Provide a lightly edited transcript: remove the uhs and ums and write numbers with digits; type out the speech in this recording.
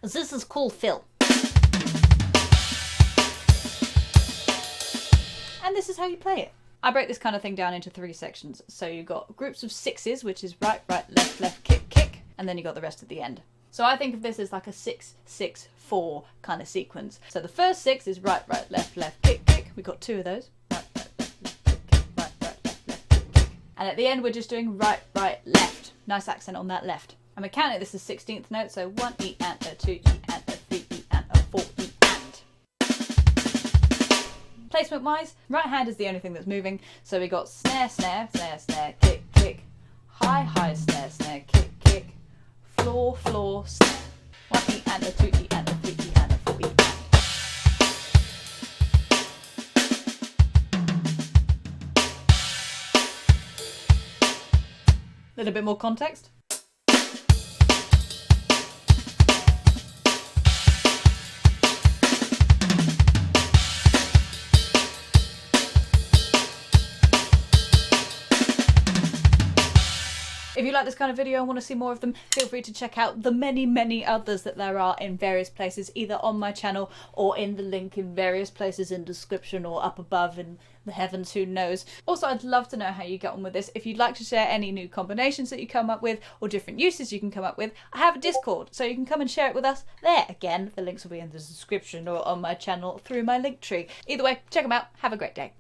because this is cool fill. And this is how you play it. I break this kind of thing down into 3 sections. So you've got groups of 6s, which is right, right, left, left, kick, kick, and then you got the rest at the end. So I think of this as like a 6-6-4 kind of sequence. So the first 6 is right, right, left, left, kick, kick. We've got 2 of those. Right, right, left, left, kick, kick. Right, right, left, left, kick, kick. And at the end, we're just doing right, right, left. Nice accent on that left. And mechanically, this is 16th note, so 1 E and a 2 E and a 3 E and a 4 E and. Placement wise, right hand is the only thing that's moving. So we got snare, snare, snare, snare, kick, kick, high, high, snare, snare, kick, kick, floor, floor, snare. 1 E and a 2 E and a 3 E and a 4 E and. A little bit more context. If you like this kind of video and want to see more of them, feel free to check out the many, many others that there are in various places, either on my channel or in the link in various places in description or up above in the heavens, who knows. Also, I'd love to know how you get on with this. If you'd like to share any new combinations that you come up with or different uses you can come up with, I have a Discord, so you can come and share it with us there. Again, the links will be in the description or on my channel through my link tree. Either way, check them out. Have a great day.